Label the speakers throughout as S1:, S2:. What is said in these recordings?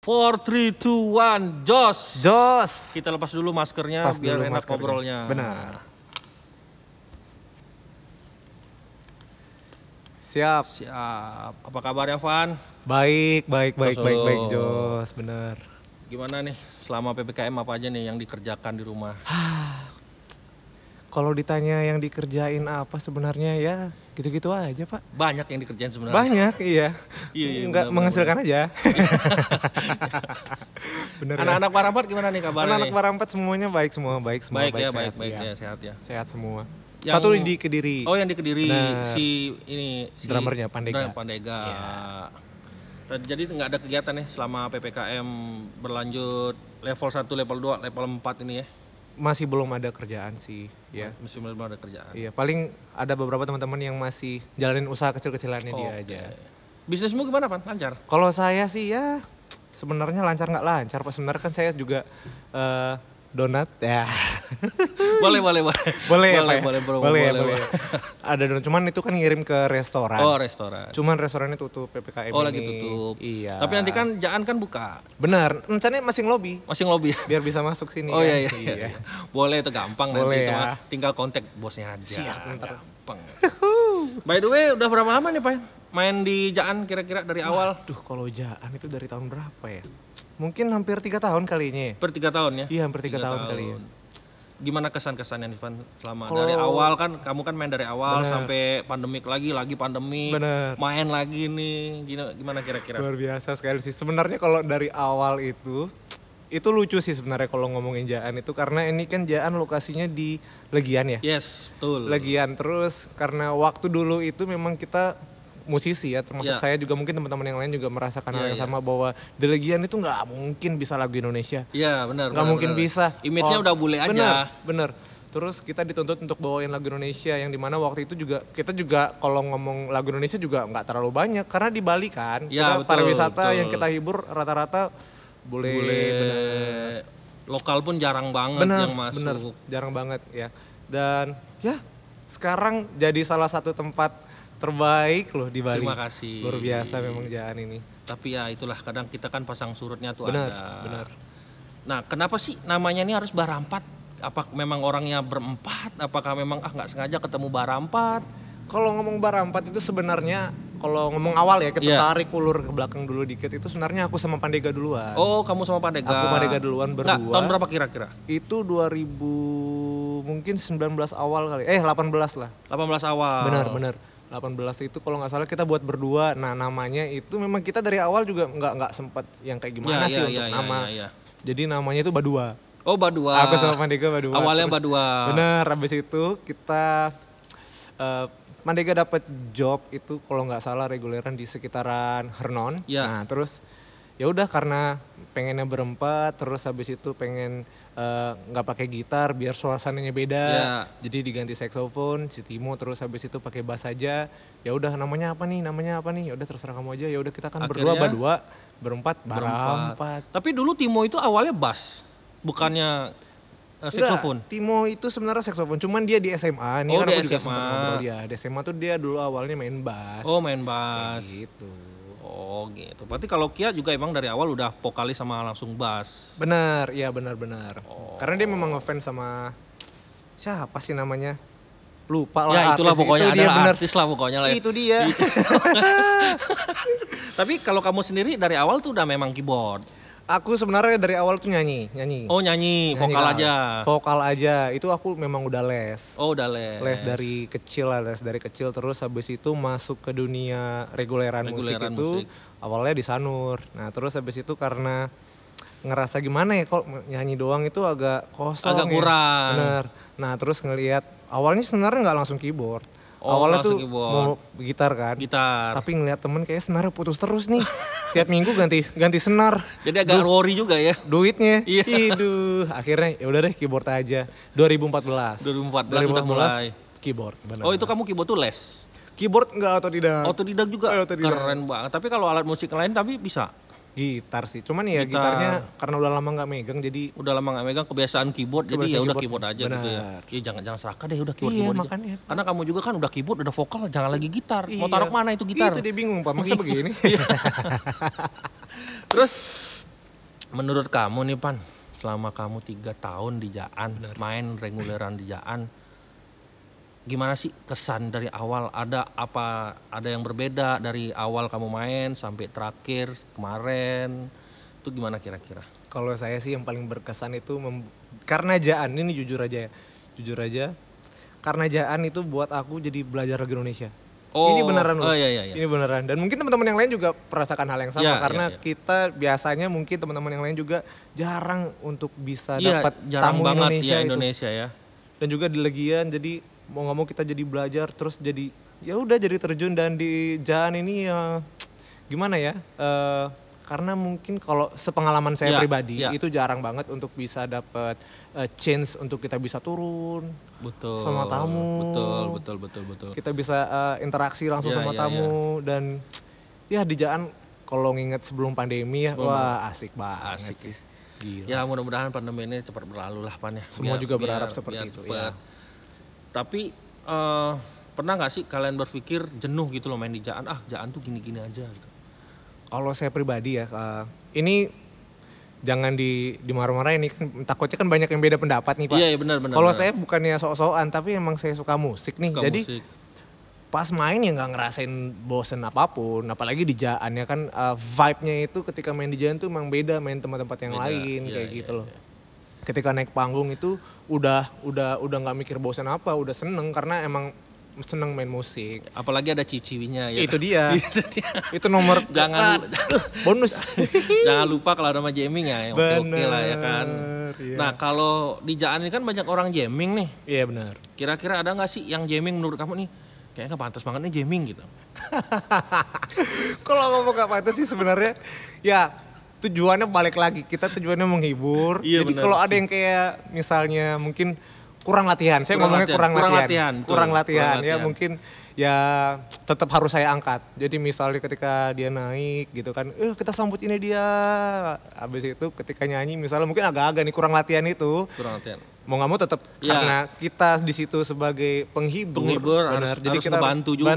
S1: 4, 3, 2, 1, jos.
S2: Jos.
S1: Kita lepas dulu maskernya biar enak ngobrolnya.
S2: Benar. Siap.
S1: Siap. Apa kabarnya, Van?
S2: Baik, Jos, benar.
S1: Gimana nih selama PPKM apa aja nih yang dikerjakan di rumah?
S2: Kalau ditanya yang dikerjain apa sebenarnya ya gitu-gitu aja, Pak.
S1: Banyak yang dikerjain sebenarnya.
S2: Banyak, iya.
S1: Iya,
S2: Nggak menghasilkan aja. Bener.
S1: Anak-anak Parampat gimana nih kabarnya?
S2: Anak-anak Parampat semuanya baik semua, baik semua.
S1: Baik ya,
S2: sehat,
S1: baik ya, sehat ya.
S2: Sehat semua.
S1: Yang...
S2: Satu di Kediri.
S1: Oh, yang di Kediri.
S2: Bener.
S1: Si
S2: drummernya Pandega.
S1: Pandega.
S2: Ya.
S1: Jadi nggak ada kegiatan ya selama PPKM berlanjut level 1, level 2, level 4 ini ya?
S2: Masih belum ada kerjaan sih, ya.
S1: Masih belum ada kerjaan.
S2: Iya, paling ada beberapa teman-teman yang masih jalanin usaha kecil-kecilannya dia aja.
S1: Bisnismu gimana, Pan? Lancar?
S2: Kalau saya sih ya sebenarnya lancar nggak lancar, Pak. Sebenarnya kan saya juga donat ya.
S1: Boleh bro.
S2: Ada donat, cuman itu kan ngirim ke restoran.
S1: Oh, restoran.
S2: Cuman restorannya tutup PPKM ini.
S1: Oh, lagi tutup.
S2: Iya.
S1: Tapi nanti kan Jaan kan buka.
S2: Benar, rencananya masih ngelobi.
S1: Masih ngelobi.
S2: Biar bisa masuk sini.
S1: Oh
S2: kan?
S1: iya. Boleh, itu gampang.
S2: Boleh
S1: nanti
S2: ya.
S1: Itu tinggal kontak bosnya aja.
S2: Siap,
S1: gampang. By the way, udah berapa lama nih, Pak? Main di Jaan kira-kira dari awal?
S2: Duh, kalau Jaan itu dari tahun berapa ya? Mungkin hampir 3 tahun kalinya.
S1: Per 3 tahun ya?
S2: Iya, hampir 3 tahun kali ya.
S1: Gimana kesan-kesannya nih, Van? Selama dari awal kan, kamu kan main dari awal sampai pandemik lagi pandemik.
S2: Bener.
S1: Main lagi nih, gimana kira-kira?
S2: Luar biasa sekali sih. Sebenarnya kalau dari awal itu lucu sih sebenarnya kalau ngomongin Jaan itu, karena ini kan Jaan lokasinya di Legian ya.
S1: Yes, betul.
S2: Legian, terus karena waktu dulu itu memang kita musisi ya, termasuk saya juga, mungkin teman-teman yang lain juga merasakan hal yang sama, bahwa di Legian itu nggak mungkin bisa lagu Indonesia.
S1: Iya, benar.
S2: Nggak mungkin bisa.
S1: Image-nya udah bule aja.
S2: Bener. Terus kita dituntut untuk bawain lagu Indonesia, yang dimana waktu itu juga kita juga kalau ngomong lagu Indonesia juga nggak terlalu banyak, karena di Bali kan
S1: ya,
S2: kita pariwisata yang kita hibur rata-rata bule.
S1: Lokal pun jarang banget yang masuk.
S2: Bener, jarang banget ya. Dan ya sekarang jadi salah satu tempat terbaik loh di Bali.
S1: Terima kasih.
S2: Luar biasa memang Jaan ini.
S1: Tapi ya itulah, kadang kita kan pasang surutnya tuh
S2: bener,
S1: ada.
S2: Benar.
S1: Nah, kenapa sih namanya ini harus Barampat? Apa memang orangnya berempat? Apakah memang nggak sengaja ketemu Barampat?
S2: Kalau ngomong Barampat itu sebenarnya, kalau ngomong awal ya, kita tarik ulur ke belakang dulu dikit, itu sebenarnya aku sama Pandega duluan.
S1: Oh, kamu sama Pandega.
S2: Aku Pandega duluan berdua.
S1: Tahun berapa kira-kira?
S2: Itu 2000 mungkin 19 awal kali. 18 lah.
S1: 18 awal.
S2: Benar. 18 itu kalau nggak salah kita buat berdua. Nah, namanya itu memang kita dari awal juga nggak sempat yang kayak gimana untuk nama. Ya. Jadi namanya itu Badua.
S1: Oh, Badua.
S2: Aku sama Pandega Badua.
S1: Awalnya Badua.
S2: Bener, habis itu kita Pandega dapat job itu kalau nggak salah reguleran di sekitaran Hernon.
S1: Ya.
S2: Nah, terus ya udah karena pengennya berempat, terus habis itu pengen nggak pakai gitar biar suasananya beda, jadi diganti saksofon si Timo, terus habis itu pakai bass aja. Ya udah namanya apa nih, ya udah terserah kamu aja. Ya udah kita kan akhirnya, berdua, berempat Barampat.
S1: Tapi dulu Timo itu awalnya bass, bukannya saksofon.
S2: Timo itu sebenarnya saksofon, cuman dia di SMA. Ini kan
S1: di
S2: aku juga
S1: SMA.
S2: sempat ngobrol dia. Di SMA tuh dia dulu awalnya main bass.
S1: Oh, main bass.
S2: Gitu.
S1: Oh gitu. Berarti kalau Kia juga emang dari awal udah vokalis sama langsung bass.
S2: Benar, iya benar.
S1: Oh.
S2: Karena dia memang ngefans sama siapa sih namanya? Lupa lah.
S1: Ya itulah
S2: artis.
S1: pokoknya,
S2: itu
S1: ada artis lah pokoknya lah.
S2: Itu dia.
S1: Tapi kalau kamu sendiri dari awal tuh udah memang keyboard.
S2: Aku sebenarnya dari awal tuh nyanyi.
S1: Oh nyanyi vokal aja.
S2: Vokal aja. Itu aku memang udah les.
S1: Oh udah les.
S2: Les dari kecil terus habis itu masuk ke dunia reguleran musik itu. Awalnya di Sanur. Nah, terus habis itu karena ngerasa gimana ya, kok nyanyi doang itu agak kosong.
S1: Agak kurang.
S2: Bener. Nah, terus ngelihat awalnya sebenarnya nggak langsung keyboard. Awalnya tuh mau gitar kan. Tapi ngeliat temen kayak senarnya putus terus nih. Tiap minggu ganti senar.
S1: Jadi agak worry juga ya.
S2: Duitnya. Iduh, akhirnya ya udah deh keyboard aja. 2014
S1: udah mulai
S2: keyboard. Benar.
S1: Oh, itu kamu keyboard tuh les.
S2: Keyboard enggak otodidak.
S1: Otodidak juga. Keren banget. Tapi kalau alat musik lain tapi bisa.
S2: Gitar sih, cuman ya gitarnya karena udah lama nggak megang, jadi
S1: udah lama nggak megang, kebiasaan keyboard, jadi ya udah keyboard aja. Bener. Gitu ya. Ya jangan serakah deh, udah keyboard
S2: makanya.
S1: Aja. Karena kamu juga kan udah keyboard, udah vokal, jangan lagi gitar. Mau taruh mana itu gitar?
S2: Itu dia bingung, Pak. Masa begini?
S1: Terus Menurut kamu nih Pan, selama kamu 3 tahun di Jaan, main reguleran di Jaan, gimana sih kesan dari awal? Ada yang berbeda dari awal kamu main sampai terakhir kemarin? Itu gimana kira-kira?
S2: Kalau saya sih yang paling berkesan itu karena Jaan ini jujur aja, karena Jaan itu buat aku jadi belajar lagu Indonesia. Ini beneran loh.
S1: Iya.
S2: Ini beneran. Dan mungkin teman-teman yang lain juga merasakan hal yang sama karena kita biasanya mungkin teman-teman yang lain juga jarang untuk bisa dapat tamu Indonesia
S1: ya.
S2: Dan juga di Legian, jadi mau nggak mau kita jadi belajar terus jadi ya udah jadi terjun. Dan di Jaan ini ya gimana ya? Karena mungkin kalau sepengalaman saya pribadi itu jarang banget untuk bisa dapat chance untuk kita bisa turun sama tamu.
S1: Betul.
S2: Kita bisa interaksi langsung sama tamu. Dan ya di Jaan kalau nginget sebelum pandemi wah asik banget sih. Gila.
S1: Ya mudah-mudahan pandemi ini cepat berlalu lah Pan ya.
S2: Semua juga berharap seperti itu ya.
S1: Tapi pernah nggak sih kalian berpikir jenuh gitu loh main di Jaan? Jaan tuh gini-gini aja gitu.
S2: Kalau saya pribadi ya, ini jangan dimarah-marahin, ini kan takutnya kan banyak yang beda pendapat nih Pak.
S1: Iya benar.
S2: Kalau saya bukannya sok-sokan, tapi emang saya suka musik nih. Jadi pas main ya nggak ngerasain bosen apapun, apalagi di Jaan ya kan vibe-nya itu ketika main di Jaan tuh emang beda main tempat-tempat yang lain kayak gitu loh. Ketika naik panggung itu udah nggak mikir bosen apa, udah seneng karena emang seneng main musik.
S1: Apalagi ada ciwi-ciwinya ya.
S2: Itu dia. Itu nomor bonus.
S1: Jangan lupa kalau ada sama jamming ya. Oke lah ya kan. Iya. Nah kalau di Jaan ini kan banyak orang jamming nih.
S2: Iya benar.
S1: Kira-kira ada nggak sih yang jamming menurut kamu nih? Kayaknya nggak pantas banget nih jamming gitu.
S2: Kalau ngomong nggak pantas sih sebenarnya ya tujuannya balik lagi. Kita tujuannya menghibur. Jadi kalau ada yang kayak misalnya mungkin kurang latihan, saya ngomongnya kurang latihan ya mungkin ya tetap harus saya angkat. Jadi misalnya ketika dia naik gitu kan, kita sambut ini dia. Habis itu ketika nyanyi misalnya mungkin agak-agak nih kurang latihan itu. Mau nggak mau tetap karena kita di situ sebagai penghibur benar. Jadi kita
S1: bantu juga.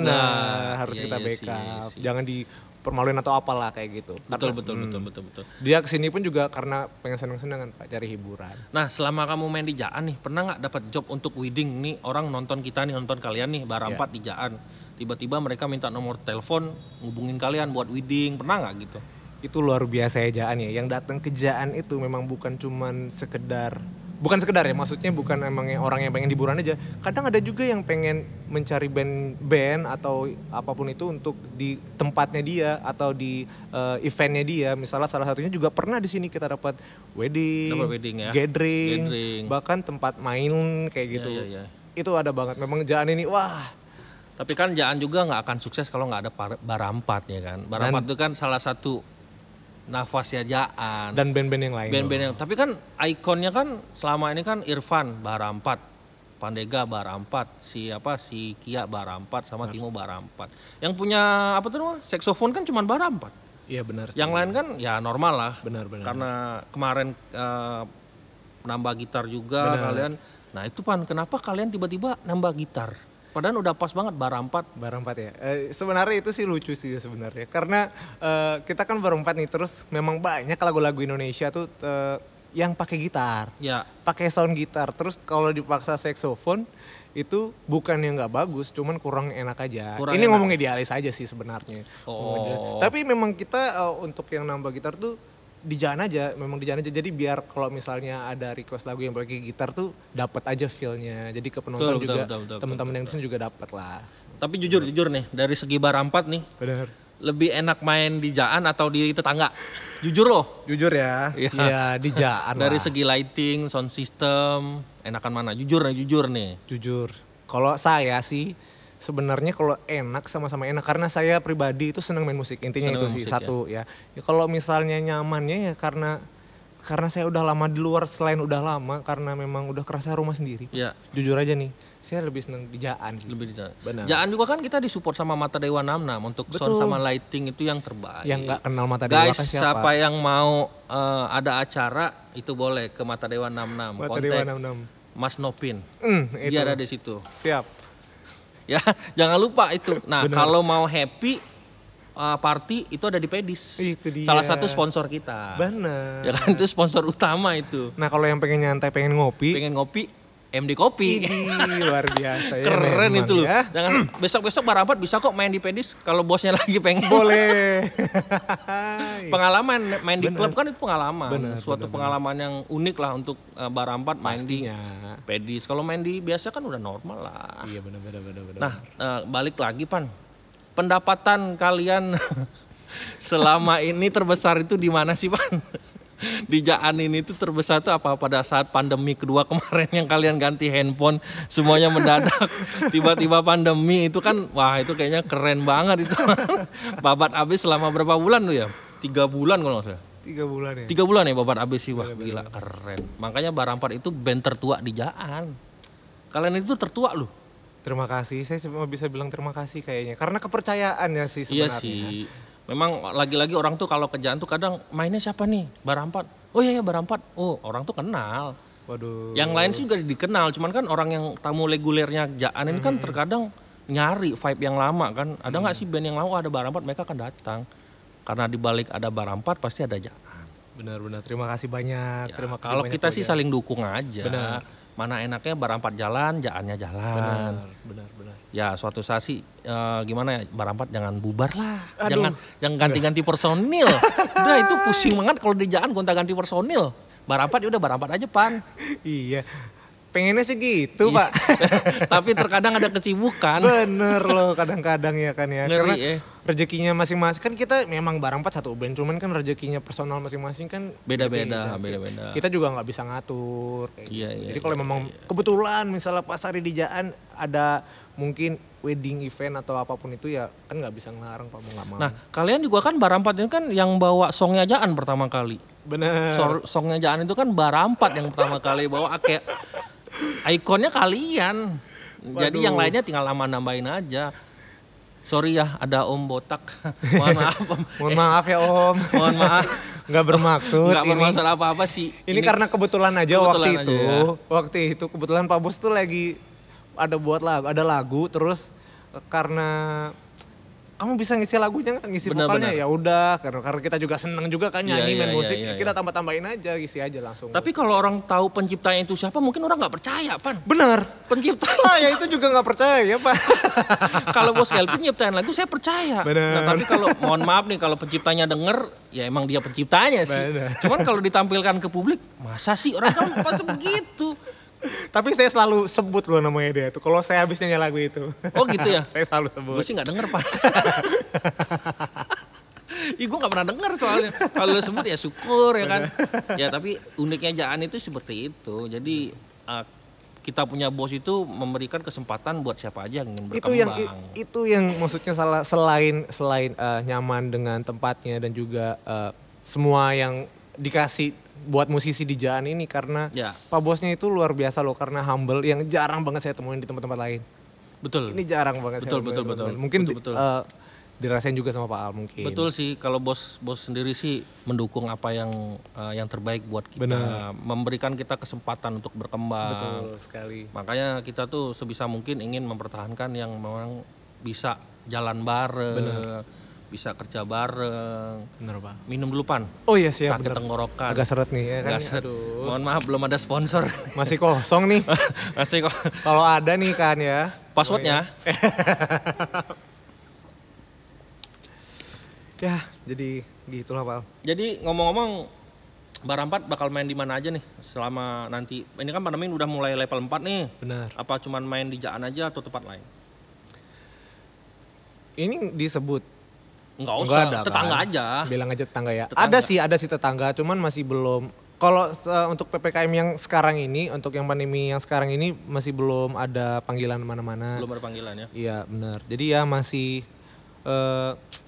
S2: Harus kita backup. Jangan dipermaluin atau apalah kayak gitu.
S1: Betul.
S2: Dia kesini pun juga karena pengen seneng-seneng kan Pak, cari hiburan.
S1: Nah selama kamu main di Jaan nih, pernah nggak dapat job untuk wedding nih? Orang nonton kita nih, nonton kalian nih Barampat di Jaan. Tiba-tiba mereka minta nomor telepon, ngubungin kalian buat wedding, pernah nggak gitu?
S2: Itu luar biasa ya Jaan ya. Yang datang ke Jaan itu memang bukan sekedar ya, maksudnya bukan emang orang yang pengen hiburan aja. Kadang ada juga yang pengen mencari band atau apapun itu untuk di tempatnya dia atau di eventnya dia. Misalnya salah satunya juga pernah di sini kita dapat wedding ya? gathering, bahkan tempat main kayak gitu. Itu ada banget. Memang Jaan ini wah.
S1: Tapi kan Jaan juga nggak akan sukses kalau nggak ada Barampat ya kan. Barampat itu kan salah satu nafasnya Jaan
S2: dan band-band yang lain.
S1: Tapi kan ikonnya kan selama ini kan Irfan Barampat, Pandega Barampat, si Kia Barampat sama Timo Barampat. Yang punya saksofon kan cuma Barampat.
S2: Iya benar.
S1: Yang lain kan ya normal lah.
S2: Benar.
S1: Karena kemarin nambah gitar juga kalian. Nah itu Pan, kenapa kalian tiba-tiba nambah gitar? Padahal udah pas banget Barampat
S2: ya. Sebenarnya itu sih lucu sih sebenarnya. Karena kita kan berempat nih, terus memang banyak lagu-lagu Indonesia tuh yang pakai gitar.
S1: Ya.
S2: Pakai sound gitar. Terus kalau dipaksa saksofon itu bukan yang nggak bagus, cuman kurang enak aja. Ini ngomong idealis aja sih sebenarnya. Tapi memang kita untuk yang nambah gitar tuh di Jaan aja. Jadi biar kalau misalnya ada request lagu yang pakai gitar tuh dapat aja feel-nya. Jadi ke penonton juga teman-teman yang di sini juga dapat lah.
S1: Tapi jujur nih dari segi Barampat nih.
S2: Benar.
S1: Lebih enak main di Jaan atau di tetangga? Jujur loh.
S2: Jujur ya. Iya di Jaan lah.
S1: Dari segi lighting, sound system, enakan mana? Jujur nih.
S2: Jujur. Kalau saya sih sebenarnya kalau enak sama-sama enak karena saya pribadi itu senang main musik. Intinya itu sih satu ya. Kalau misalnya nyamannya ya karena saya udah lama di luar, selain udah lama karena memang udah kerasa rumah sendiri.
S1: Ya.
S2: Jujur aja nih, saya lebih senang di Jaan sih.
S1: Lebih di Jaan.
S2: Benar.
S1: Jaan juga kan kita disupport sama Mata Dewa 66 untuk sound sama lighting itu yang terbaik.
S2: Yang nggak kenal Mata Dewa kan siapa?
S1: Guys, siapa yang mau ada acara itu boleh ke Mata Dewa 66.
S2: Mata Dewa 66.
S1: Mas Nopin.
S2: Dia
S1: ada di situ.
S2: Siap.
S1: Ya, jangan lupa itu. Nah, kalau mau happy party itu ada di Pedis.
S2: Itu dia.
S1: Salah satu sponsor kita.
S2: Bener.
S1: Ya kan, itu sponsor utama itu.
S2: Nah kalau yang pengen nyantai, pengen ngopi,
S1: MD Kopi.
S2: luar biasa ya.
S1: Keren
S2: memang
S1: itu loh.
S2: ya.
S1: Jangan besok-besok Barampat bisa kok main di Pedis kalau bosnya lagi pengen.
S2: Boleh.
S1: Pengalaman main di klub kan itu pengalaman.
S2: Bener.
S1: Pengalaman yang unik lah untuk Barampat main
S2: Pastinya.
S1: di Pedis. Kalau main di biasa kan udah normal lah.
S2: Iya benar.
S1: Nah, balik lagi Pan. Pendapatan kalian selama ini terbesar itu di mana sih Pan? Di Jaan ini tuh terbesar tuh apa pada saat pandemi kedua kemarin yang kalian ganti handphone semuanya mendadak tiba-tiba pandemi itu kan wah itu kayaknya keren banget itu. Babat habis selama berapa bulan tuh ya? 3 bulan kalau nggak salah.
S2: 3 bulan ya.
S1: 3 bulan ya Babat habis sih, wah gila keren. Makanya Barampat itu band tertua di Jaan. Kalian itu tertua loh.
S2: Terima kasih, saya cuma bisa bilang terima kasih kayaknya karena kepercayaan ya sih
S1: Iya
S2: sebenarnya.
S1: sih. Memang lagi-lagi orang tuh kalau ke Jaan tuh kadang mainnya siapa nih? Barampat. Oh iya Barampat. Oh orang tuh kenal.
S2: Waduh.
S1: Yang lain sih juga dikenal. Cuman kan orang yang tamu regulernya Jaan ini kan terkadang nyari vibe yang lama kan. Ada nggak sih band yang lama ada Barampat mereka akan datang. Karena dibalik ada Barampat pasti ada Jaan.
S2: Benar. Terima kasih banyak.
S1: Ya,
S2: Terima kasih
S1: kalau
S2: banyak
S1: kita sih
S2: ya.
S1: saling dukung aja.
S2: Benar.
S1: Mana enaknya Barampat jalan, Jaannya jalan.
S2: Benar.
S1: Ya suatu saat sih gimana ya Barampat jangan bubar lah.
S2: Aduh.
S1: Jangan ganti-ganti personil. Udah itu pusing banget kalau di Jaan gonta-ganti personil. Barampat ya udah Barampat aja Pan.
S2: Iya. Pengennya sih gitu,
S1: Iya.
S2: Pak.
S1: Tapi terkadang ada kesibukan.
S2: Bener loh kadang-kadang ya kan ya.
S1: Ngeri,
S2: Karena
S1: ya.
S2: rezekinya masing-masing kan kita memang Barampat satu band, cuman kan rezekinya personal masing-masing kan
S1: Beda-beda.
S2: Kita juga nggak bisa ngatur kayak
S1: Iya,
S2: gitu.
S1: iya,
S2: Jadi kalau memang kebetulan misalnya pas hari di Jaan ada mungkin wedding event atau apapun itu ya kan nggak bisa ngelarang Pak, mau nggak mau.
S1: Nah kalian juga kan Barampat ini kan yang bawa songnya Jaan pertama kali.
S2: Bener.
S1: Songnya Jaan itu kan Barampat yang pertama kali bawa kayak ikonnya kalian. Jadi
S2: Waduh.
S1: yang lainnya tinggal nambahin aja. Sorry ya ada Om botak. Mohon maaf Om.
S2: Mohon maaf ya Om.
S1: Mohon maaf.
S2: Nggak bermaksud.
S1: Nggak bermaksud apa-apa sih.
S2: Ini karena kebetulan aja
S1: kebetulan
S2: waktu
S1: aja
S2: itu.
S1: ya.
S2: Waktu itu kebetulan Pak Bos tuh lagi ada lagu terus karena kamu bisa ngisi lagunya nggak, ngisi
S1: Benar,
S2: vokalnya
S1: benar.
S2: Ya udah karena kita juga seneng juga kan nyanyi
S1: Iya,
S2: main
S1: iya,
S2: musik
S1: iya,
S2: kita tambah-tambahin aja ngisi aja langsung.
S1: Tapi kalau orang tahu penciptanya itu siapa mungkin orang nggak percaya Pan.
S2: bener
S1: Pencipta.
S2: saya itu juga nggak percaya Pak.
S1: Kalau Bos Kelvin nyiptain lagu saya percaya.
S2: Bener.
S1: Nah, tapi kalau mohon maaf nih kalau penciptanya denger ya emang dia penciptanya sih.
S2: Bener.
S1: Cuman kalau ditampilkan ke publik masa sih orang kan pasti begitu.
S2: Tapi saya selalu sebut loh namanya dia itu kalau saya habis nyanyi lagu itu.
S1: Oh gitu ya.
S2: Saya selalu sebut.
S1: Gue sih nggak denger Pak. Ih gue nggak pernah denger soalnya. Kalau lu sebut ya syukur ya kan. Ya tapi uniknya Jaan itu seperti itu. Jadi kita punya bos itu memberikan kesempatan buat siapa aja yang ingin berkembang.
S2: Itu yang maksudnya selain nyaman dengan tempatnya dan juga semua yang dikasih buat musisi di Jaan ini karena
S1: Ya.
S2: Pak Bosnya itu luar biasa loh karena humble yang jarang banget saya temuin di tempat-tempat lain.
S1: Betul.
S2: Ini jarang banget saya temuin.
S1: Betul.
S2: Mungkin
S1: Betul.
S2: dirasain juga sama Pak Al mungkin.
S1: Betul sih, kalau bos sendiri sih mendukung apa yang terbaik buat kita,
S2: Benar.
S1: memberikan kita kesempatan untuk berkembang.
S2: Betul sekali.
S1: Makanya kita tuh sebisa mungkin ingin mempertahankan yang memang bisa jalan bareng, bisa kerja bareng.
S2: Bener Pak.
S1: Minum dulu Pan,
S2: Oh iya siap
S1: sakit
S2: bener.
S1: tenggorokan.
S2: Agak seret nih ya kan.
S1: Nggak seret.
S2: Aduh.
S1: Mohon maaf belum ada sponsor.
S2: Masih kosong nih.
S1: Masih kok.
S2: Kalau ada nih kan ya.
S1: Passwordnya?
S2: Ya jadi gitulah Pak Al.
S1: Jadi ngomong-ngomong, Barampat bakal main di mana aja nih selama nanti? Ini kan pandemi udah mulai level 4 nih.
S2: Benar.
S1: Apa cuman main di Jaan aja atau tempat lain?
S2: Ini disebut.
S1: Enggak usah,
S2: Enggak ada,
S1: tetangga
S2: kan?
S1: aja.
S2: Bilang aja tetangga ya.
S1: Tetangga.
S2: Ada sih tetangga, cuman masih belum. Kalau untuk PPKM yang sekarang ini, untuk yang pandemi yang sekarang ini masih belum ada panggilan mana-mana.
S1: Belum ada panggilan ya?
S2: Iya benar. Jadi ya masih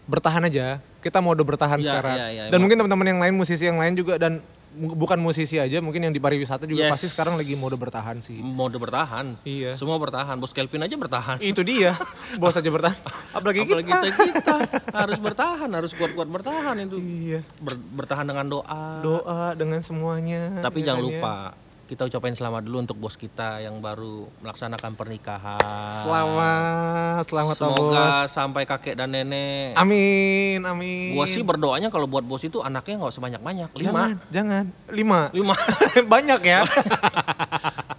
S2: bertahan aja. Kita mode bertahan
S1: Iya,
S2: sekarang.
S1: iya, iya,
S2: Dan mungkin teman-teman yang lain, musisi yang lain juga dan bukan musisi aja, mungkin yang di pariwisata juga
S1: Yes.
S2: pasti sekarang lagi mode bertahan sih.
S1: Mode bertahan.
S2: Iya.
S1: Semua bertahan. Bos Kelvin aja bertahan.
S2: Itu dia, bos aja bertahan. Apalagi
S1: Apalagi
S2: kita.
S1: kita harus bertahan, harus kuat-kuat bertahan itu.
S2: Iya.
S1: Bertahan dengan doa.
S2: Doa dengan semuanya.
S1: Tapi
S2: ya
S1: jangan
S2: kan ya.
S1: lupa, kita ucapin selamat dulu untuk bos kita yang baru melaksanakan pernikahan.
S2: Selamat
S1: Semoga
S2: bos.
S1: sampai kakek dan nenek.
S2: Amin.
S1: Gua sih berdoanya kalau buat bos itu anaknya nggak usah banyak-banyak, 5.
S2: Jangan. 5.
S1: 5.
S2: Banyak ya.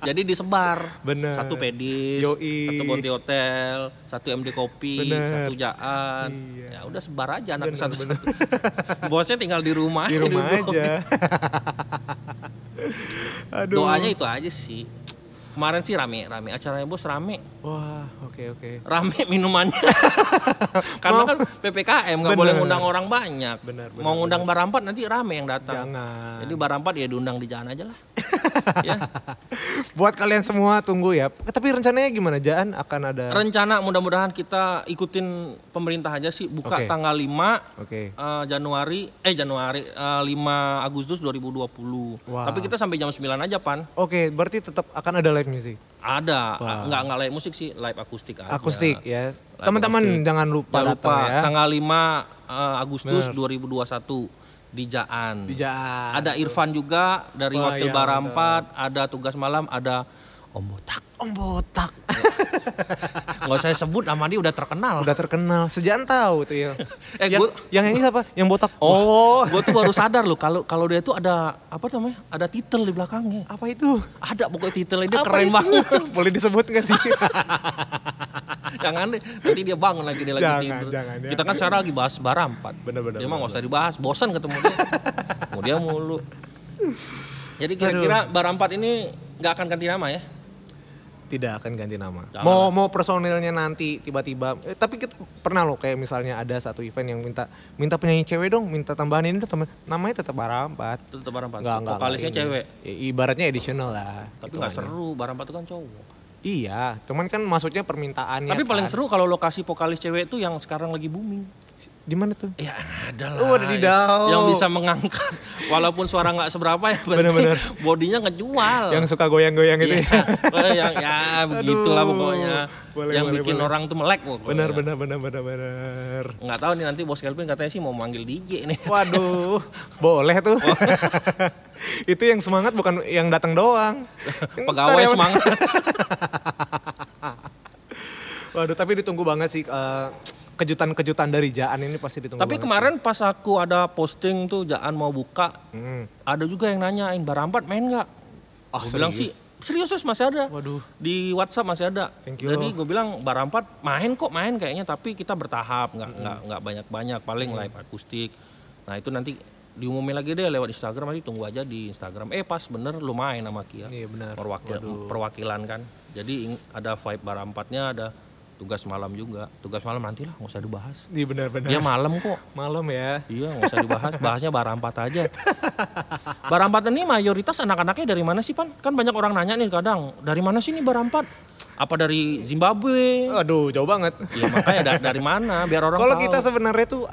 S1: Jadi disebar.
S2: Bener.
S1: 1 Pedis,
S2: Yoi.
S1: 1 Bonti Hotel, 1 MD Kopi,
S2: Bener.
S1: 1 Jaan.
S2: Iya.
S1: Ya udah sebar aja anak
S2: Bener,
S1: satu-satu. Bosnya tinggal di rumah.
S2: Di rumah aja. Aduh.
S1: Doanya itu aja sih. Kemarin sih rame acaranya bos rame.
S2: Wah, oke.
S1: Rame minumannya. Karena kan PPKM nggak
S2: Bener.
S1: boleh ngundang orang banyak.
S2: Bener,
S1: Mau ngundang Barampat nanti rame yang datang.
S2: Jangan.
S1: Jadi Barampat ya diundang di Jaan aja lah. Ya.
S2: Buat kalian semua tunggu ya. Tapi rencananya gimana? Jaan akan ada.
S1: Rencana mudah-mudahan kita ikutin pemerintah aja sih buka
S2: Oke.
S1: tanggal 5
S2: Oke.
S1: Januari 5 Agustus 2020.
S2: Wah.
S1: Tapi kita sampai jam 9 aja Pan.
S2: Oke, berarti tetap akan ada live music.
S1: Ada,
S2: Wah.
S1: nggak live musik sih, live akustik aja.
S2: Akustik ya.
S1: Live
S2: Teman-teman
S1: akustik.
S2: jangan lupa
S1: Jangan
S2: datang
S1: lupa,
S2: ya.
S1: tanggal 5 Agustus
S2: Bener.
S1: 2021 di Jaan.
S2: Di Jaan.
S1: Ada Irfan juga dari
S2: Wah,
S1: Wakil
S2: iya,
S1: Barampat, ada Tugas Malam, ada Om Botak.
S2: Om Botak.
S1: Nggak usah sebut, nama dia udah terkenal.
S2: Udah terkenal. Sejaan tahu tuh ya. yang nyanyi siapa? Yang botak. Oh.
S1: Gue tuh baru sadar loh kalau dia tuh ada apa namanya? Ada titel di belakangnya.
S2: Apa itu?
S1: Ada pokoknya titelnya dia
S2: Apa
S1: keren
S2: itu?
S1: banget.
S2: Boleh disebut nggak sih?
S1: Jangan deh, nanti dia bangun lagi dia lagi
S2: Jangan,
S1: tidur.
S2: jangan, ya.
S1: Kita kan sekarang lagi bahas Barampat.
S2: Bener.
S1: Dia mah nggak usah dibahas, bosan ketemu dia. Mau dia mulu. Jadi kira-kira Barampat ini nggak akan ganti nama ya?
S2: Tidak akan ganti nama.
S1: Jangan
S2: Mau personilnya nanti tiba-tiba. Tapi kita pernah loh kayak misalnya ada satu event yang minta penyanyi cewek dong, minta tambahan ini dong, namanya tetap Barampat.
S1: Tetap Barampat.
S2: Nggak,
S1: Vokalisnya
S2: ini.
S1: cewek.
S2: Ibaratnya additional lah.
S1: Tapi
S2: gitu
S1: nggak
S2: aja.
S1: seru, Barampat itu kan cowok.
S2: Iya, cuman kan maksudnya permintaannya.
S1: Tapi paling
S2: kan.
S1: seru kalau lokasi vokalis cewek itu yang sekarang lagi booming.
S2: Di mana tuh?
S1: Ya ada lah.
S2: Oh, ada di Dau.
S1: Yang bisa mengangkat. Walaupun suara nggak seberapa ya penting
S2: Bener-bener.
S1: bodinya ngejual.
S2: Yang suka goyang-goyang gitu
S1: Iya.
S2: ya.
S1: yang ya begitulah
S2: Aduh.
S1: pokoknya.
S2: Boleh,
S1: yang
S2: boleh,
S1: bikin
S2: boleh.
S1: orang tuh melek pokoknya.
S2: Benar.
S1: Nggak tahu nih nanti bos Kelvin katanya sih mau manggil DJ nih.
S2: Waduh, boleh tuh. Itu yang semangat bukan yang datang doang. Yang
S1: Pegawai
S2: karyawan-
S1: semangat.
S2: Waduh, tapi ditunggu banget sih kejutan-kejutan dari Jaan ini pasti ditunggu.
S1: Tapi
S2: banget
S1: kemarin pas aku ada posting tuh Jaan mau buka,
S2: sih.
S1: ada juga yang nanyain Barampat main nggak?
S2: Ah,
S1: Gue bilang sih serius masih ada.
S2: Waduh.
S1: Di WhatsApp masih ada.
S2: Thank you
S1: Jadi
S2: loh.
S1: gue bilang Barampat main kayaknya tapi kita bertahap nggak banyak paling live akustik. Nah itu nanti diumumin lagi deh lewat Instagram, nanti tunggu aja di Instagram. Pas bener lu main sama Kia.
S2: Iya benar.
S1: Perwakilan kan. Jadi ada vibe Barampatnya, ada Tugas Malam juga. Tugas Malam nanti lah nggak usah dibahas.
S2: Iya benar.
S1: Dia malam kok.
S2: Malam ya.
S1: Iya nggak usah dibahas, bahasnya Barampat aja. Barampat ini mayoritas anak-anaknya dari mana sih Pan? Kan banyak orang nanya nih kadang, dari mana sih nih Barampat? Apa dari Zimbabwe?
S2: Aduh, jauh banget.
S1: Ya makanya dari mana biar orang
S2: Kalau
S1: tahu.
S2: kita sebenarnya tuh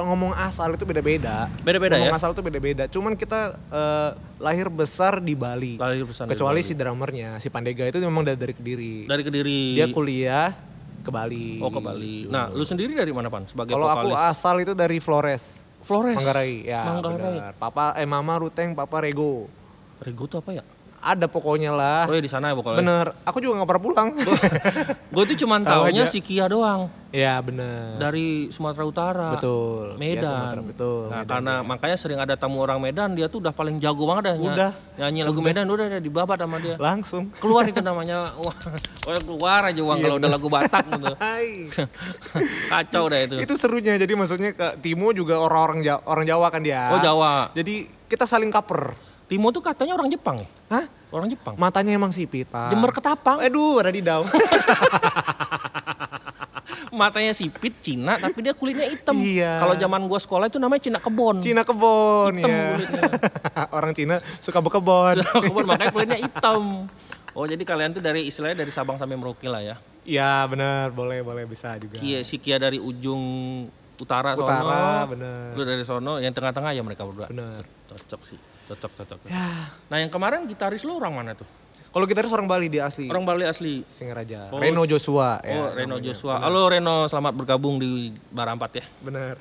S2: ngomong asal itu beda-beda.
S1: Beda-beda
S2: ngomong
S1: ya?
S2: asal itu beda-beda. Cuman kita lahir besar di Bali.
S1: Lahir besar di
S2: Kecuali
S1: Bali.
S2: si drummernya, si Pandega itu memang dari Kediri.
S1: Dari Kediri.
S2: Dia kuliah ke Bali.
S1: Oh ke Bali. Nah lu sendiri dari mana Pan? Sebagai
S2: Kalau aku
S1: vokalis.
S2: asal itu dari Flores,
S1: Flores.
S2: Manggarai. Ya,
S1: Manggarai.
S2: benar. Mama Ruteng, papa Rego.
S1: Rego tuh apa ya?
S2: Ada pokoknya lah.
S1: Oh ya di sana ya vokalis.
S2: Bener. Aku juga gak pernah pulang.
S1: Gue tuh cuman
S2: Tahu
S1: taunya
S2: aja.
S1: si Kia doang.
S2: Ya bener.
S1: Dari Sumatera Utara.
S2: Betul.
S1: Medan.
S2: Ya, Sumatera, betul.
S1: Nah,
S2: Medan,
S1: karena
S2: ya.
S1: makanya sering ada tamu orang Medan, dia tuh udah paling jago banget dah
S2: Udah.
S1: nyanyi lagu Medan, udah dibabat sama dia.
S2: Langsung.
S1: Keluar itu namanya, wah keluar aja uang
S2: Iya,
S1: kalau udah lagu Batak gitu.
S2: Hai.
S1: Kacau dah itu.
S2: Itu serunya. Jadi maksudnya ke Timo juga orang Jawa kan dia.
S1: Oh Jawa.
S2: Jadi kita saling cover.
S1: Timo tuh katanya orang Jepang ya?
S2: Hah?
S1: Orang Jepang.
S2: Matanya emang sipit, Pak.
S1: Jember Ketapang.
S2: Aduh, ada di daun.
S1: Matanya sipit Cina tapi dia kulitnya hitam.
S2: Iya.
S1: Kalau zaman gua sekolah itu namanya Cina kebon.
S2: Cina kebon
S1: Hitam
S2: ya.
S1: kulitnya.
S2: Orang Cina suka berkebon.
S1: Cina kebon makanya kulitnya hitam. Oh jadi kalian tuh dari istilahnya dari Sabang sampai Merauke lah ya.
S2: Iya benar, boleh bisa juga.
S1: Si Kia dari ujung utara sono.
S2: bener.
S1: Lu dari sono, yang tengah-tengah ya mereka berdua.
S2: Bener.
S1: Cocok sih. Cocok. Nah yang kemarin gitaris lu orang mana tuh?
S2: Kalau gitaris orang Bali dia asli.
S1: Orang Bali asli.
S2: Singaraja. Reno Joshua.
S1: Oh, Reno Joshua. Halo Reno, selamat bergabung di Barampat ya.
S2: Bener.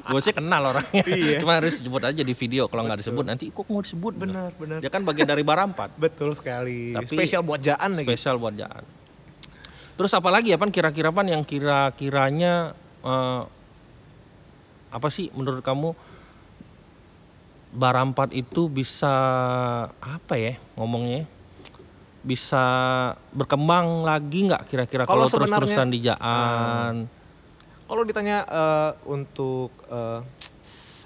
S1: Gue sih kenal orangnya.
S2: Iya.
S1: Cuma harus disebut aja di video. Kalau nggak disebut nanti kok mau disebut.
S2: Bener.
S1: Dia kan bagian dari Barampat.
S2: Betul sekali.
S1: Tapi
S2: spesial buat Jaan lagi.
S1: Spesial buat Jaan. Terus apa lagi ya Pan, kira-kira Pan yang kira-kiranya apa sih menurut kamu Barampat itu bisa apa ya ngomongnya, bisa berkembang lagi nggak kira-kira kalau terus-terusan di Jaan?
S2: Kalau ditanya untuk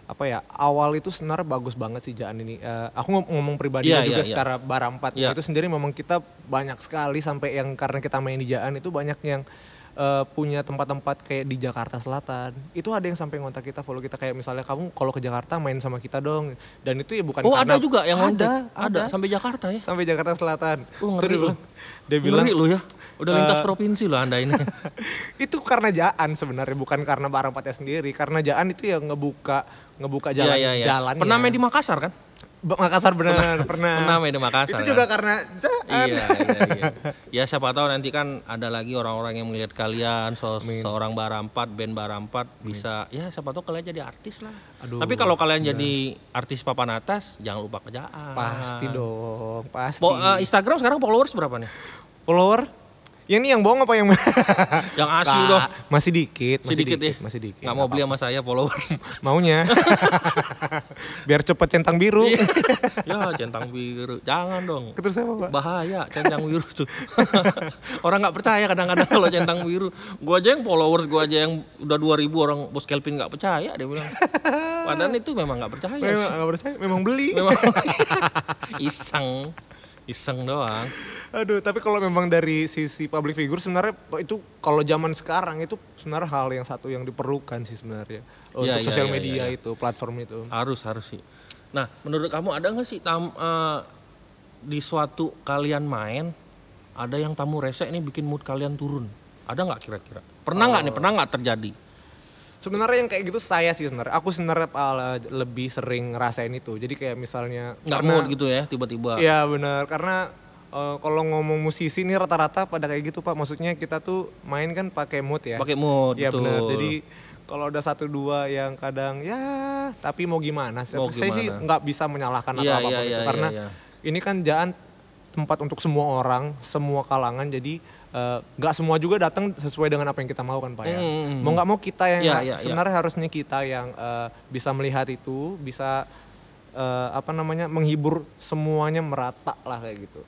S2: apa ya, awal itu sebenarnya bagus banget sih Jaan ini. Aku ngomong pribadi juga secara Barampat itu sendiri memang kita banyak sekali sampai yang karena kita main di Jaan itu banyak yang punya tempat-tempat kayak di Jakarta Selatan. Itu ada yang sampai ngontak kita, follow kita kayak misalnya kamu kalau ke Jakarta main sama kita dong. Dan itu ya bukan karena
S1: ada juga yang ngontak. Ada sampai Jakarta ya.
S2: Sampai Jakarta Selatan.
S1: Ngeri lu.
S2: Dia bilang
S1: ngeri lu ya. Udah lintas provinsi lo Anda ini.
S2: Itu karena Jaan sebenarnya, bukan karena Barampatnya sendiri. Karena Jaan itu ya ngebuka jalan.
S1: Pernah main di Makassar kan?
S2: Makassar benar pernah
S1: main di Makassar.
S2: Itu juga karena Jaan.
S1: Iya. Ya siapa tahu nanti kan ada lagi orang-orang yang melihat kalian seorang Barampat, band Barampat bisa ya siapa tahu kalian jadi artis lah.
S2: Aduh,
S1: tapi kalau kalian jadi artis papan atas jangan lupa ke Jaan.
S2: Pasti dong, pasti.
S1: Instagram sekarang followers berapa nih?
S2: Follower? Yang ini yang bohong apa yang
S1: yang asli dong?
S2: Masih dikit.
S1: Masih dikit. Nggak mau beli sama saya followers.
S2: Maunya. Biar cepet centang biru.
S1: Ya centang biru. Jangan dong.
S2: Terus apa Pak?
S1: Bahaya centang biru tuh. Orang nggak percaya kadang-kadang kalau centang biru. Gua aja yang followers, gua aja yang udah 2.000 orang Bos Kelvin nggak percaya dia bilang. Padahal itu memang nggak percaya.
S2: Memang beli.
S1: Iseng doang.
S2: Aduh, tapi kalau memang dari sisi public figure sebenarnya itu kalau zaman sekarang itu sebenarnya hal yang satu yang diperlukan sih sebenarnya untuk sosial media itu, platform itu.
S1: Harus sih. Nah, menurut kamu ada nggak sih di suatu kalian main ada yang tamu rese ini bikin mood kalian turun? Ada nggak kira-kira? Pernah nggak terjadi?
S2: Sebenarnya yang kayak gitu saya sih sebenarnya. Aku sebenarnya lebih sering ngerasain itu. Jadi kayak misalnya
S1: nggak mood gitu ya tiba-tiba.
S2: Iya benar, karena kalau ngomong musisi nih rata-rata pada kayak gitu Pak. Maksudnya kita tuh main kan pakai mood ya.
S1: Pakai mood.
S2: Iya benar. Jadi kalau ada 1-2 yang kadang ya tapi mau gimana? Saya sih nggak bisa menyalahkan atau apapun itu karena ini kan Jaan tempat untuk semua orang, semua kalangan. Jadi nggak semua juga datang sesuai dengan apa yang kita mau kan Pak ya. Mau nggak mau kita yang sebenarnya harusnya kita yang bisa melihat itu, bisa menghibur semuanya merata lah kayak gitu.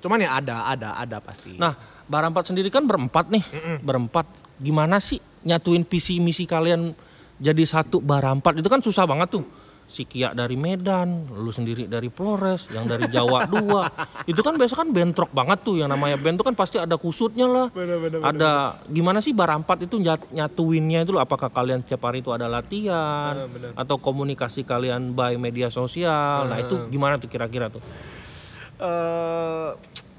S2: Cuman ya ada pasti.
S1: Nah, Barampat sendiri kan berempat nih. Berempat. Gimana sih nyatuin visi misi kalian jadi satu Barampat? Itu kan susah banget tuh. Si Kia dari Medan, lu sendiri dari Flores, yang dari Jawa 2. Itu kan biasa kan bentrok banget tuh, yang namanya band tuh kan pasti ada kusutnya lah. Bener. Gimana sih Barampat itu nyatuinnya itu loh, apakah kalian setiap hari itu ada latihan atau komunikasi kalian by media sosial. Nah, itu gimana tuh kira-kira tuh?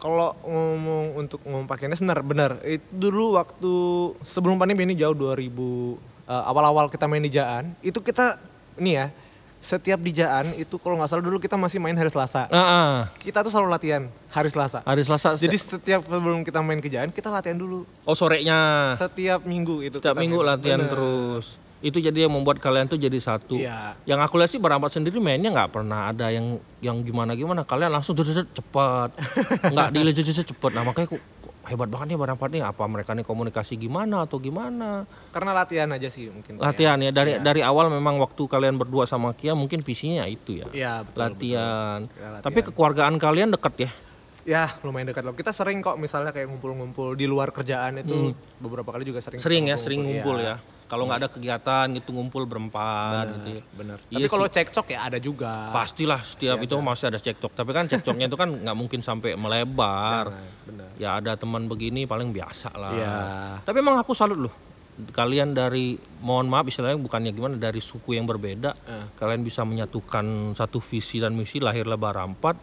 S2: Kalau ngomong pakaiannya benar. Itu dulu waktu sebelum pandemi ini jauh 2000 awal-awal kita main di Jaan, itu kita ini ya setiap di Jaan itu kalau nggak salah dulu kita masih main hari Selasa. Kita tuh selalu latihan hari Selasa. Jadi setiap sebelum kita main ke Jaan kita latihan dulu.
S1: Oh sorenya.
S2: Setiap minggu itu.
S1: Setiap minggu latihan terus. Itu jadi yang membuat kalian tuh jadi satu.
S2: Iya.
S1: Yang aku lihat sih Barampat sendiri mainnya nggak pernah ada yang gimana. Kalian langsung cepat. Nggak dilejit cepat. Nah makanya kok hebat banget nih Barampat nih. Apa mereka nih komunikasi gimana atau gimana?
S2: Karena latihan aja sih mungkin.
S1: Latihan ya dari awal memang waktu kalian berdua sama Kia mungkin visinya itu ya.
S2: Iya betul.
S1: Latihan. Tapi kekeluargaan kalian dekat ya?
S2: Ya lumayan dekat loh. Kita sering kok misalnya kayak ngumpul-ngumpul di luar kerjaan itu beberapa kali juga sering
S1: ngumpul ya. Kalau nggak ada kegiatan gitu ngumpul berempat gitu.
S2: Bener. Tapi kalau cekcok ya ada juga.
S1: Pastilah setiap itu masih ada cekcok. Tapi kan cekcoknya itu kan nggak mungkin sampai melebar.
S2: Bener.
S1: Ya ada teman begini paling biasa lah.
S2: Ya.
S1: Tapi emang aku salut loh. Kalian dari mohon maaf istilahnya bukannya gimana dari suku yang berbeda. Kalian bisa menyatukan satu visi dan misi lahirlah Barampat.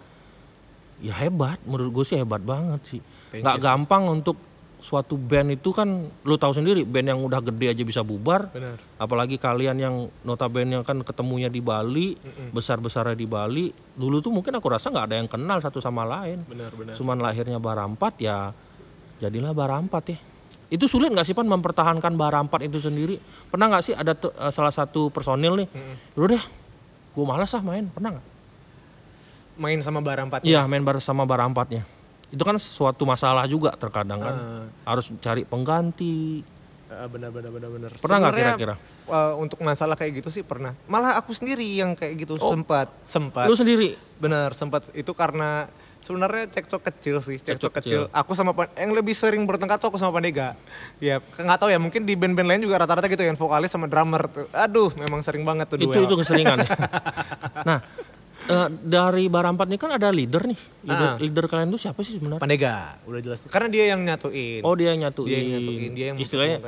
S1: Ya hebat. Menurut gue sih hebat banget sih. Nggak gampang untuk suatu band itu kan lu tahu sendiri, band yang udah gede aja bisa bubar.
S2: Benar.
S1: Apalagi kalian yang notabene kan ketemunya di Bali, besar-besarnya di Bali. Dulu tuh mungkin aku rasa nggak ada yang kenal satu sama lain.
S2: Benar.
S1: Cuman lahirnya Barampat ya jadilah Barampat ya. Itu sulit nggak sih Pan mempertahankan Barampat itu sendiri? Pernah nggak sih ada salah satu personil nih, udah deh, gue malas main, pernah nggak?
S2: Main sama Barampatnya?
S1: Iya, main sama Barampatnya. Itu kan suatu masalah juga terkadang kan, harus cari pengganti.
S2: Benar.
S1: Pernah nggak kira-kira?
S2: Untuk masalah kayak gitu sih pernah. Malah aku sendiri yang kayak gitu sempat.
S1: Lu sendiri?
S2: Bener, sempat. Itu karena sebenarnya cekcok kecil sih,
S1: Cekcok kecil.
S2: Aku sama yang lebih sering bertengkar tuh aku sama Pandega. Ya nggak tahu ya, mungkin di band-band lain juga rata-rata gitu yang vokalis sama drummer tuh. Aduh, memang sering banget tuh duel.
S1: Itu keseringan. Nah, dari Barampat ini kan ada leader nih. Leader kalian tuh siapa sih sebenarnya?
S2: Pandega, udah jelas. Karena dia yang nyatuin.
S1: Oh, dia yang nyatuin.
S2: Dia yang
S1: istilahnya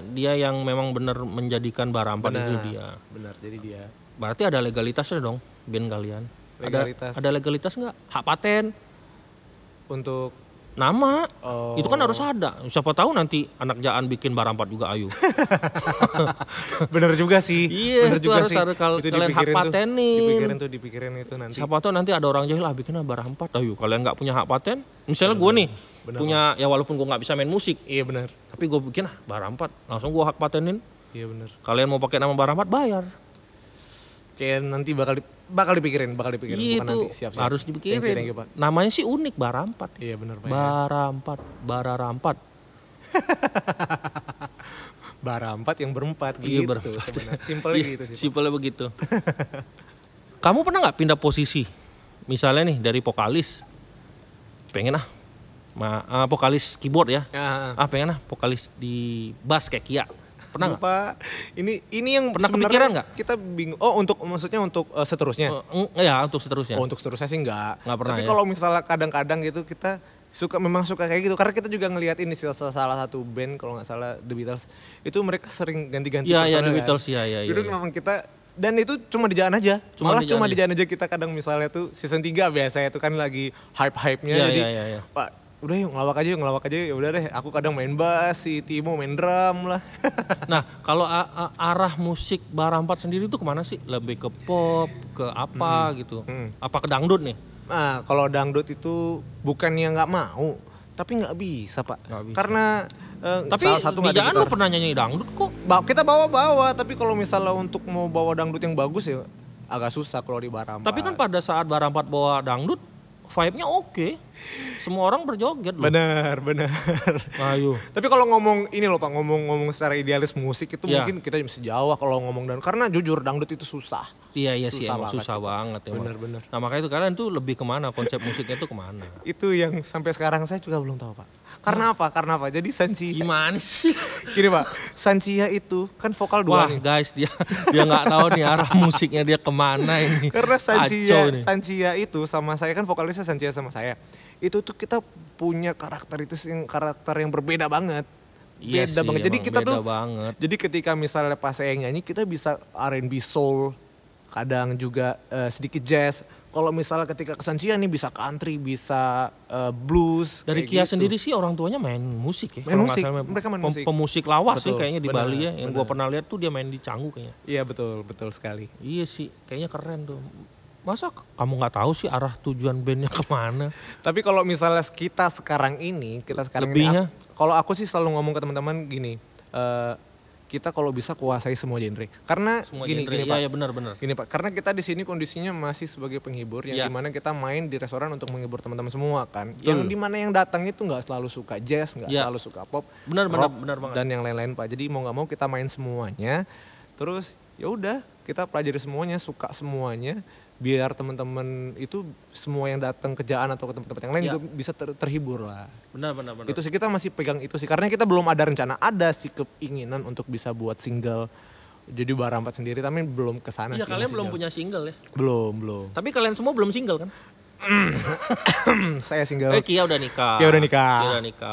S1: dia yang memang benar menjadikan Barampat itu dia.
S2: Benar, jadi dia.
S1: Berarti ada legalitasnya dong band kalian. Ada legalitas nggak? Hak paten
S2: untuk
S1: nama. Itu kan harus ada. Siapa tahu nanti anak Jaan bikin Barampat juga ayo.
S2: Bener juga sih.
S1: Iya,
S2: bener
S1: itu
S2: juga
S1: harus
S2: sih.
S1: ada kalian hak patenin.
S2: Dipikirin itu nanti.
S1: Siapa tahu nanti ada orang jahil bikinnya Barampat. Ayo, kalian nggak punya hak paten? Misalnya gue nih punya, ya walaupun gue nggak bisa main musik.
S2: Iya benar.
S1: Tapi gue bikin Barampat, langsung gue hak patenin.
S2: Iya benar.
S1: Kalian mau pakai nama Barampat bayar.
S2: Kayak nanti bakal dipikirin.
S1: Iya,
S2: bukan nanti. Siap.
S1: Harus dipikirin.
S2: Thank you, Pak.
S1: Namanya sih unik, Barampat.
S2: Iya benar, Pak.
S1: Bararampat.
S2: Barampat yang berempat gitu.
S1: Iya, berempat.
S2: Sebenarnya. Simpelnya gitu sih.
S1: Simpelnya begitu. Kamu pernah nggak pindah posisi? Misalnya nih dari vokalis, pengen vokalis keyboard ya. Pengen vokalis di bass kayak Kia. Pernah nggak?
S2: Pak, ini yang
S1: pernah kepikiran nggak?
S2: Kita bingung. Maksudnya untuk seterusnya?
S1: Ya, untuk seterusnya.
S2: Untuk seterusnya sih nggak
S1: pernah.
S2: Tapi
S1: ya?
S2: kalau misalnya kadang-kadang gitu kita memang suka kayak gitu. Karena kita juga ngelihat ini salah satu band kalau nggak salah The Beatles itu mereka sering ganti-ganti
S1: personel. Iya, The Beatles ya.
S2: Itu memang kita. Dan itu cuma di jalan aja. Cuma di jalan aja kita kadang misalnya tuh season 3 biasanya itu kan lagi hype-hype-nya.
S1: Ya,
S2: jadi
S1: ya.
S2: Pak, udah yuk ngelawak aja. Ya udah deh, aku kadang main bass, si Timo main drum lah.
S1: Nah, kalau arah musik Barampat sendiri tuh kemana sih? Lebih ke pop, ke apa gitu? Apa ke dangdut nih?
S2: Nah, kalau dangdut itu bukannya nggak mau, tapi nggak bisa Pak.
S1: Gak bisa.
S2: Karena
S1: tapi
S2: salah satu
S1: di Jaan lu pernah nyanyi dangdut kok.
S2: Kita bawa, tapi kalau misalnya untuk mau bawa dangdut yang bagus ya agak susah kalau di Barampat.
S1: Tapi kan pada saat Barampat bawa dangdut, vibe-nya oke. Semua orang berjoget loh.
S2: Benar.
S1: Ayo.
S2: Tapi kalau ngomong ini loh Pak, ngomong secara idealis musik itu mungkin kita masih jauh kalau ngomong dangdut. Karena jujur dangdut itu susah.
S1: Iya sih, emang susah banget.
S2: Benar.
S1: Nah makanya itu kalian tuh lebih kemana, konsep musiknya tuh kemana?
S2: Itu yang sampai sekarang saya juga belum tahu Pak. Karena apa? Jadi Sancia.
S1: Gimana sih?
S2: Gini Pak, Sancia itu kan vokal dua nih.
S1: Wah guys, dia nggak tahu nih arah musiknya dia kemana ini.
S2: Karena Sancia itu sama saya kan vokalisnya Sancia sama saya. Itu tuh kita punya karakter yang berbeda banget. Beda banget. Jadi kita tuh jadi ketika misalnya pas saya nyanyi kita bisa R&B soul, kadang juga sedikit jazz. Kalau misalnya ketika kesancian nih bisa country, bisa blues.
S1: Dari Kia sendiri sih orang tuanya main musik ya.
S2: Mereka main musik.
S1: Pemusik lawas sih kayaknya di Bali ya. Yang gua pernah lihat tuh dia main di Canggu kayaknya.
S2: Iya betul sekali.
S1: Iya sih, kayaknya keren tuh. Masa kamu nggak tahu sih arah tujuan bandnya kemana?
S2: Tapi kalau misalnya kita sekarang ini, kalau aku sih selalu ngomong ke teman-teman gini, kita kalau bisa kuasai semua genre. Karena gini Pak.
S1: Iya benar.
S2: Gini Pak, karena kita di sini kondisinya masih sebagai penghibur yang dimana kita main di restoran untuk menghibur teman-teman semua kan. Yang dimana yang datang itu nggak selalu suka jazz, nggak selalu suka pop,
S1: benar banget.
S2: Dan yang lain-lain Pak. Jadi mau nggak mau kita main semuanya. Terus ya udah kita pelajari semuanya, suka semuanya. Biar teman-teman itu semua yang datang ke Jaan atau ke tempat-tempat yang lain juga bisa terhibur lah.
S1: Benar.
S2: Itu sih kita masih pegang itu sih karena kita belum ada rencana, ada sih keinginan untuk bisa buat single jadi Barampat sendiri tapi belum kesana sih.
S1: Iya kalian belum punya single ya?
S2: Belum.
S1: Tapi kalian semua belum single kan?
S2: Saya single.
S1: Kia udah nikah.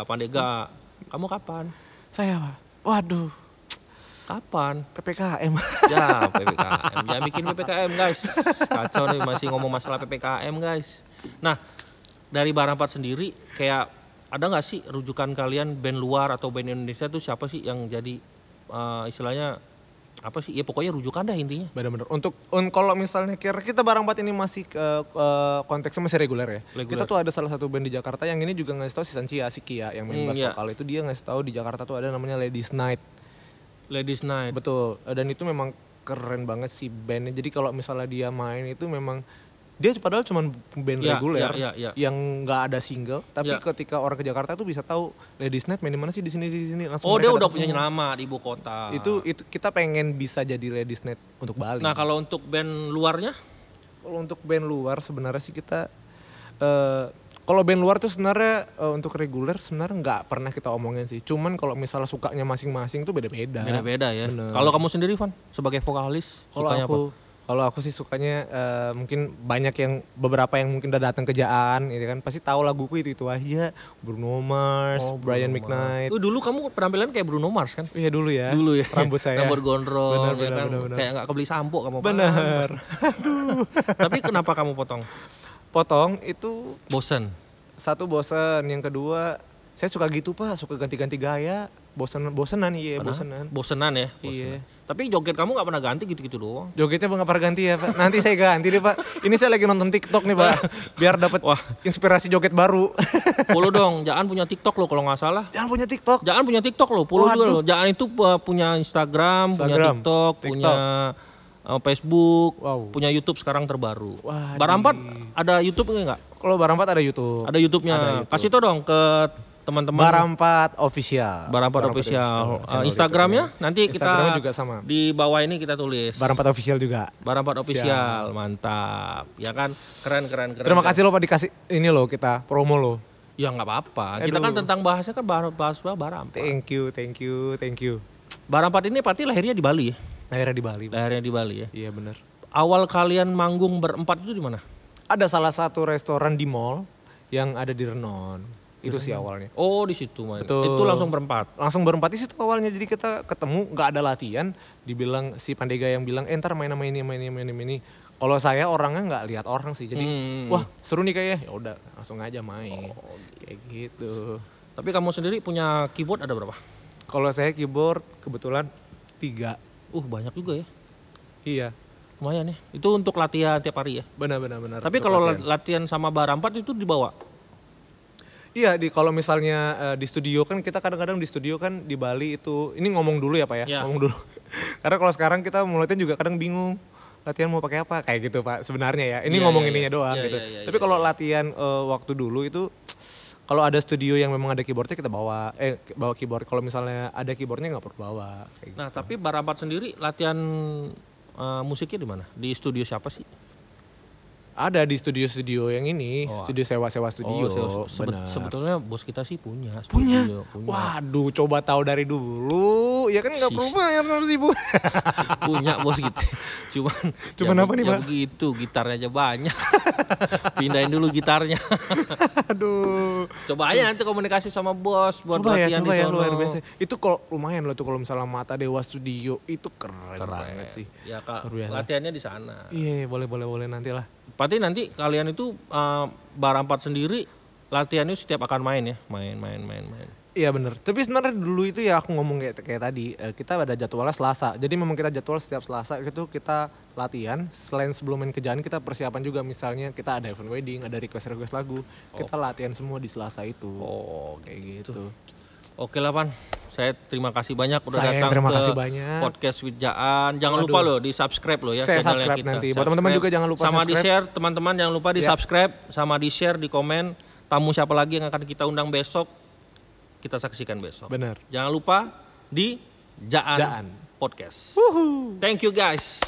S1: Pandega, kamu kapan?
S2: Saya Pak. Waduh.
S1: Kapan?
S2: PPKM.
S1: Ya PPKM. Jangan bikin PPKM guys. Kacau nih masih ngomong masalah PPKM guys. Nah dari Barampat sendiri kayak ada nggak sih rujukan kalian band luar atau band Indonesia tuh siapa sih yang jadi istilahnya apa sih? Ya pokoknya rujukan dah intinya.
S2: Benar-benar. Kalau misalnya kira kita barang empat ini masih konteksnya masih reguler ya. Kita tuh ada salah satu band di Jakarta yang ini juga ngasih tahu si Kia yang main bass vokal itu, dia ngasih tahu di Jakarta tuh ada namanya Ladies Night.
S1: Ladies Night.
S2: Betul. Dan itu memang keren banget sih bandnya. Jadi kalau misalnya dia main itu memang dia padahal cuma band reguler yang nggak ada single, tapi ketika orang ke Jakarta tuh bisa tahu Ladies Night main di mana sih, di sini langsung.
S1: Oh, dia udah punya nama di ibu kota.
S2: Itu kita pengen bisa jadi Ladies Night untuk Bali.
S1: Nah, kalau untuk band luarnya?
S2: Kalau untuk band luar sebenarnya sih kita kalau band luar tuh sebenarnya untuk reguler sebenarnya nggak pernah kita omongin sih. Cuman kalau misalnya sukanya masing-masing tuh beda-beda.
S1: Beda-beda ya. Kalau kamu sendiri, Van, sebagai vokalis, sukanya apa?
S2: Kalau aku sih sukanya mungkin banyak beberapa yang mungkin udah datang ke Jaan, gitu kan, pasti tahu laguku itu aja. Bruno Mars, Brian McKnight.
S1: Dulu kamu penampilan kayak Bruno Mars kan?
S2: Iya dulu ya. Rambut saya.
S1: Rambut gondrong, bener. Kayak nggak kebeli sampo kamu. Bener. Tapi kenapa kamu potong?
S2: Potong itu
S1: bosen.
S2: Satu bosen, yang kedua saya suka gitu Pak, suka ganti-ganti gaya. Bosenan ya.
S1: Bosenan ya?
S2: Iya.
S1: Tapi joget kamu gak pernah ganti gitu-gitu doang?
S2: Jogetnya gak pernah ganti ya Pak, nanti saya ganti deh Pak. Ini saya lagi nonton TikTok nih Pak, biar dapat inspirasi joget baru.
S1: Follow dong, Jaan punya TikTok loh kalau gak salah.
S2: Jaan punya TikTok?
S1: Jaan punya TikTok loh, follow juga loh. Jaan itu punya Instagram, punya TikTok, punya Facebook, punya YouTube sekarang terbaru. Barampat ada YouTube nggak?
S2: Kalau Barampat ada YouTube.
S1: Ada YouTube-nya. Kasih tau dong ke teman-teman.
S2: Barampat Official.
S1: Barampat Official. Instagramnya nanti kita
S2: juga sama.
S1: Di bawah ini kita tulis.
S2: Barampat Official juga.
S1: Barampat Official, mantap. Ya kan, keren.
S2: Terima kasih loh Pak dikasih ini loh kita promo loh.
S1: Ya nggak apa-apa. Kita kan tentang bahasnya kan bahas Barampat.
S2: Thank you.
S1: Barampat ini pasti lahirnya di Bali ya?
S2: Lahirnya di Bali ya.
S1: Iya benar. Awal kalian manggung berempat itu di mana?
S2: Ada salah satu restoran di mall yang ada di Renon. Itu sih awalnya.
S1: Oh, di situ main.
S2: Betul.
S1: Itu langsung berempat.
S2: Langsung berempat di situ awalnya. Jadi kita ketemu, nggak ada latihan. Dibilang si Pandega yang bilang, ntar main sama ini. Kalau saya orangnya nggak lihat orang sih. Jadi wah seru nih kayaknya. Ya udah langsung aja main. Kayak gitu.
S1: Tapi kamu sendiri punya keyboard ada berapa?
S2: Kalau saya keyboard kebetulan 3.
S1: Banyak juga ya.
S2: Iya.
S1: Lumayan ya. Itu untuk latihan tiap hari ya?
S2: Benar.
S1: Tapi kalau latihan sama Barampat itu dibawa?
S2: Iya, kalau misalnya di studio kan kita kadang-kadang di studio kan di Bali itu, ini ngomong dulu ya Pak ya, ngomong dulu. Karena kalau sekarang kita mau latihan juga kadang bingung, latihan mau pakai apa, kayak gitu Pak sebenarnya ya. Ini ngomong ininya doang gitu. Tapi kalau latihan waktu dulu itu, kalau ada studio yang memang ada keyboardnya kita bawa keyboard. Kalau misalnya ada keyboardnya nggak perlu bawa. Kayak
S1: nah
S2: gitu.
S1: tapi Barampat sendiri latihan musiknya di mana? Di studio siapa sih?
S2: Ada di studio yang ini, studio sewa studio.
S1: Sebetulnya bos kita sih punya.
S2: Punya. Waduh, coba tahu dari dulu. Ya kan nggak perlu bayar 100.000.
S1: Punya bos kita. Cuman
S2: apa nih Pak?
S1: Begitu, gitarnya aja banyak. Pindahin dulu gitarnya.
S2: Aduh.
S1: Coba aja nanti komunikasi sama bos buat latihan di sono.
S2: Luar biasa. Itu kalau lumayan loh tuh kalau misalnya Mata Dewa Studio itu keren banget sih.
S1: Ya Kak, latihannya di sana.
S2: Iya, boleh nanti lah.
S1: Berarti nanti kalian itu Barampat sendiri latihannya setiap akan main ya? Main.
S2: Iya bener, tapi sebenarnya dulu itu ya aku ngomong kayak tadi, kita ada jadwalnya Selasa. Jadi memang kita jadwal setiap Selasa itu kita latihan. Selain sebelum main ke Jaan kita persiapan juga, misalnya kita ada event wedding, ada request lagu. Kita latihan semua di Selasa itu. Kayak gitu.
S1: Oke lah Pan, saya terima kasih banyak udah datang ke podcast with Jaan. Jangan lupa loh di subscribe loh ya channelnya kita.
S2: Nanti. Buat teman-teman juga jangan lupa
S1: sama di share, teman-teman jangan lupa di subscribe, sama di share, di komen. Tamu siapa lagi yang akan kita undang besok, kita saksikan besok.
S2: Benar.
S1: Jangan lupa di Jaan Podcast. Thank you guys.